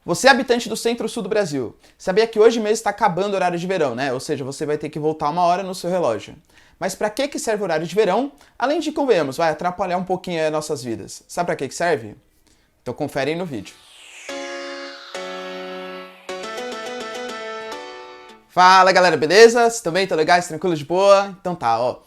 Você é habitante do centro-sul do Brasil. Sabia que hoje mesmo está acabando o horário de verão, né? Ou seja, você vai ter que voltar uma hora no seu relógio. Mas para que serve o horário de verão? Além de, convenhamos, vai atrapalhar um pouquinho as nossas vidas. Sabe para que serve? Então confere aí no vídeo. Fala galera, beleza? Vocês estão bem? Estão legais? Tranquilos de boa? Então tá, ó.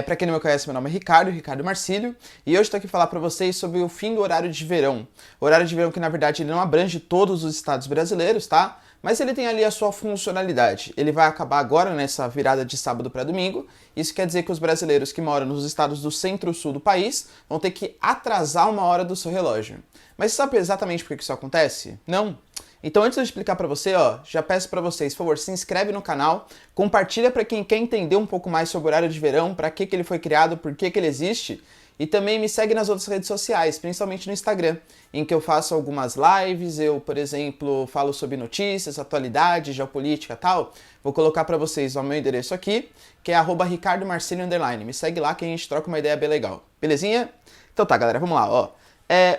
Pra quem não me conhece, meu nome é Ricardo Marcílio, e hoje estou aqui falar para vocês sobre o fim do horário de verão. O horário de verão que, na verdade, ele não abrange todos os estados brasileiros, tá? Mas ele tem ali a sua funcionalidade. Ele vai acabar agora nessa virada de sábado para domingo. Isso quer dizer que os brasileiros que moram nos estados do centro-sul do país vão ter que atrasar uma hora do seu relógio. Mas sabe exatamente por que isso acontece? Não? Então, antes de eu explicar para você, já peço para vocês, por favor, se inscreve no canal, compartilha para quem quer entender um pouco mais sobre o horário de verão, para que ele foi criado, por que ele existe, e também me segue nas outras redes sociais, principalmente no Instagram, em que eu faço algumas lives, eu, por exemplo, falo sobre notícias, atualidade, geopolítica e tal. Vou colocar para vocês o meu endereço aqui, que é @ricardomarcilio_. Me segue lá que a gente troca uma ideia bem legal. Belezinha? Então tá, galera, vamos lá,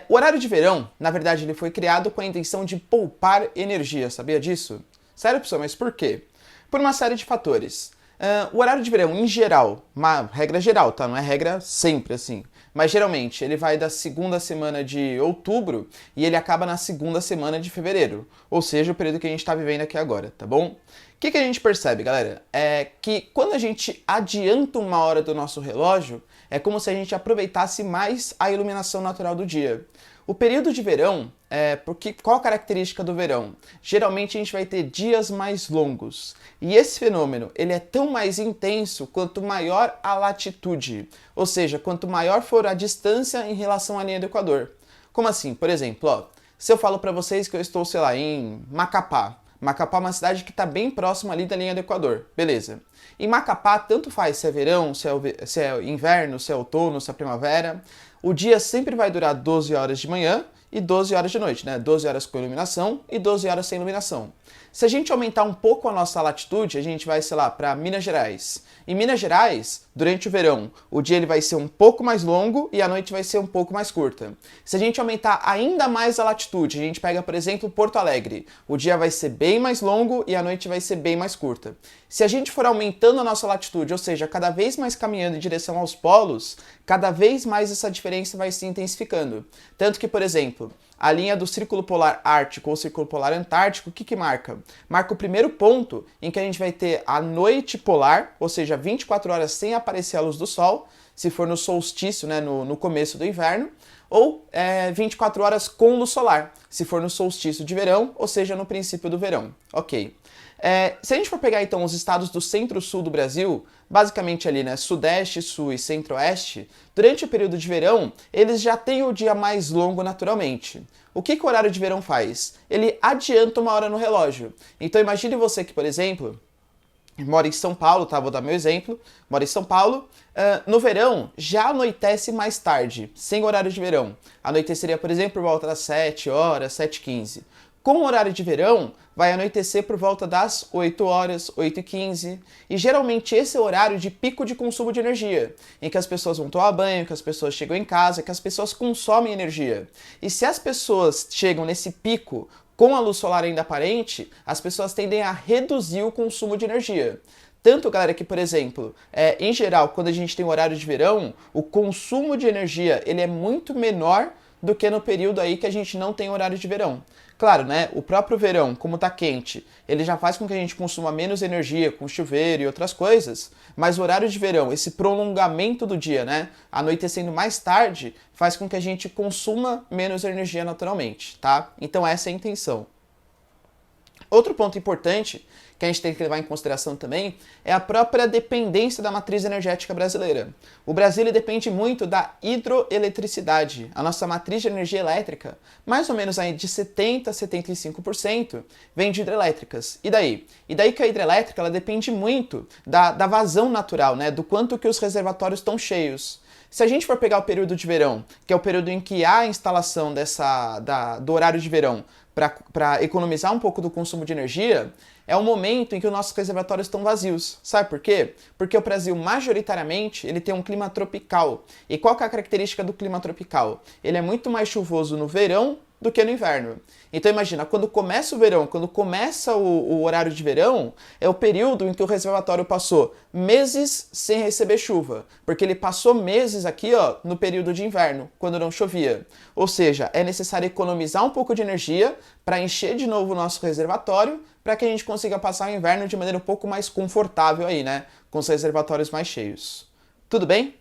o horário de verão, na verdade, ele foi criado com a intenção de poupar energia, sabia disso? Sério, pessoal, mas por quê? Por uma série de fatores. O horário de verão, em geral, uma regra geral, tá? Não é regra sempre assim. Mas geralmente ele vai da segunda semana de outubro e ele acaba na segunda semana de fevereiro. Ou seja, o período que a gente está vivendo aqui agora, tá bom? O que a gente percebe, galera? É que quando a gente adianta uma hora do nosso relógio, é como se a gente aproveitasse mais a iluminação natural do dia. O período de verão, qual a característica do verão? Geralmente a gente vai ter dias mais longos. E esse fenômeno, ele é tão mais intenso quanto maior a latitude. Ou seja, quanto maior for a distância em relação à linha do Equador. Como assim? Por exemplo, se eu falo para vocês que eu estou, sei lá, em Macapá. Macapá é uma cidade que está bem próxima ali da linha do Equador. Beleza. Em Macapá, tanto faz se é verão, se é inverno, se é outono, se é primavera. O dia sempre vai durar 12 horas de manhã e 12 horas de noite, né? 12 horas com iluminação e 12 horas sem iluminação. Se a gente aumentar um pouco a nossa latitude, a gente vai, sei lá, para Minas Gerais. Em Minas Gerais, durante o verão, o dia ele vai ser um pouco mais longo e a noite vai ser um pouco mais curta. Se a gente aumentar ainda mais a latitude, a gente pega, por exemplo, Porto Alegre. O dia vai ser bem mais longo e a noite vai ser bem mais curta. Se a gente for aumentando a nossa latitude, ou seja, cada vez mais caminhando em direção aos polos, cada vez mais essa diferença vai se intensificando. Tanto que, por exemplo, a linha do Círculo Polar Ártico ou Círculo Polar Antártico, o que marca? Marca o primeiro ponto em que a gente vai ter a noite polar, ou seja, 24 horas sem aparecer a luz do sol, se for no solstício, né, no começo do inverno, ou 24 horas com luz solar, se for no solstício de verão, ou seja, no princípio do verão. Ok. Se a gente for pegar então os estados do centro-sul do Brasil, basicamente ali, né, sudeste, sul e centro-oeste, durante o período de verão, eles já têm o dia mais longo naturalmente. O que o horário de verão faz? Ele adianta uma hora no relógio. Então imagine você que, por exemplo, mora em São Paulo, tá? Vou dar meu exemplo. Mora em São Paulo. No verão, já anoitece mais tarde, sem horário de verão. Anoiteceria, por exemplo, por volta das 7 horas, 7h15. Com o horário de verão, vai anoitecer por volta das 8 horas, 8h15. E geralmente esse é o horário de pico de consumo de energia, em que as pessoas vão tomar banho, que as pessoas chegam em casa, que as pessoas consomem energia. E se as pessoas chegam nesse pico com a luz solar ainda aparente, as pessoas tendem a reduzir o consumo de energia. Tanto, galera, que, por exemplo, em geral, quando a gente tem o horário de verão, o consumo de energia ele é muito menor do que no período aí que a gente não tem horário de verão. Claro, né, o próprio verão, como tá quente, ele já faz com que a gente consuma menos energia com chuveiro e outras coisas, mas o horário de verão, esse prolongamento do dia, né, anoitecendo mais tarde, faz com que a gente consuma menos energia naturalmente, tá? Então essa é a intenção. Outro ponto importante que a gente tem que levar em consideração também é a própria dependência da matriz energética brasileira. O Brasil ele depende muito da hidroeletricidade. A nossa matriz de energia elétrica, mais ou menos aí de 70% a 75%, vem de hidrelétricas. E daí? E daí que a hidrelétrica ela depende muito da vazão natural, né? Do quanto que os reservatórios estão cheios. Se a gente for pegar o período de verão, que é o período em que há a instalação do horário de verão para economizar um pouco do consumo de energia, é o momento em que os nossos reservatórios estão vazios. Sabe por quê? Porque o Brasil, majoritariamente, ele tem um clima tropical. E qual que é a característica do clima tropical? Ele é muito mais chuvoso no verão do que no inverno. Então imagina, quando começa o verão, quando começa o horário de verão, é o período em que o reservatório passou meses sem receber chuva, porque ele passou meses aqui, ó, no período de inverno, quando não chovia. Ou seja, é necessário economizar um pouco de energia para encher de novo o nosso reservatório, para que a gente consiga passar o inverno de maneira um pouco mais confortável aí, né, com os reservatórios mais cheios. Tudo bem?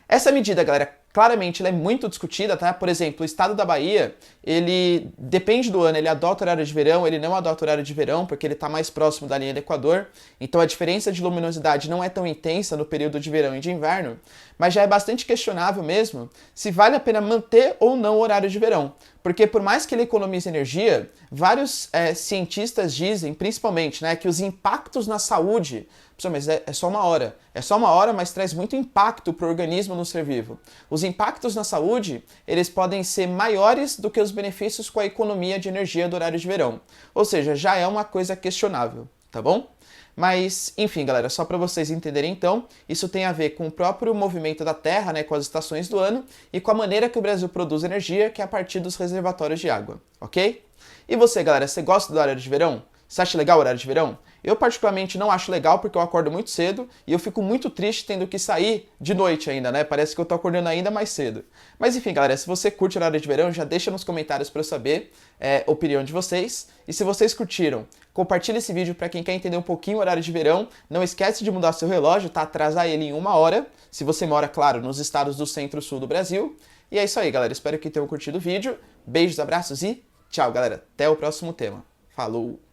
Essa medida, galera, claramente ela é muito discutida, tá? Por exemplo, o estado da Bahia, ele depende do ano, ele adota horário de verão, ele não adota horário de verão, porque ele está mais próximo da linha do Equador, então a diferença de luminosidade não é tão intensa no período de verão e de inverno, mas já é bastante questionável mesmo se vale a pena manter ou não o horário de verão. Porque por mais que ele economize energia, vários cientistas dizem, principalmente, né, que os impactos na saúde, mas é só uma hora, mas traz muito impacto para o organismo no ser vivo. Os impactos na saúde, eles podem ser maiores do que os benefícios com a economia de energia do horário de verão. Ou seja, já é uma coisa questionável, tá bom? Mas, enfim, galera, só para vocês entenderem então, isso tem a ver com o próprio movimento da Terra, né, com as estações do ano e com a maneira que o Brasil produz energia, que é a partir dos reservatórios de água, ok? E você, galera, você gosta do horário de verão? Você acha legal o horário de verão? Eu particularmente não acho legal porque eu acordo muito cedo e eu fico muito triste tendo que sair de noite ainda, né? Parece que eu tô acordando ainda mais cedo. Mas enfim, galera, se você curte o horário de verão, já deixa nos comentários para eu saber a opinião de vocês. E se vocês curtiram, compartilha esse vídeo para quem quer entender um pouquinho o horário de verão. Não esquece de mudar seu relógio, tá? Atrasar ele em 1 hora, se você mora, claro, nos estados do centro-sul do Brasil. E é isso aí, galera. Espero que tenham curtido o vídeo. Beijos, abraços e tchau, galera. Até o próximo tema. Falou!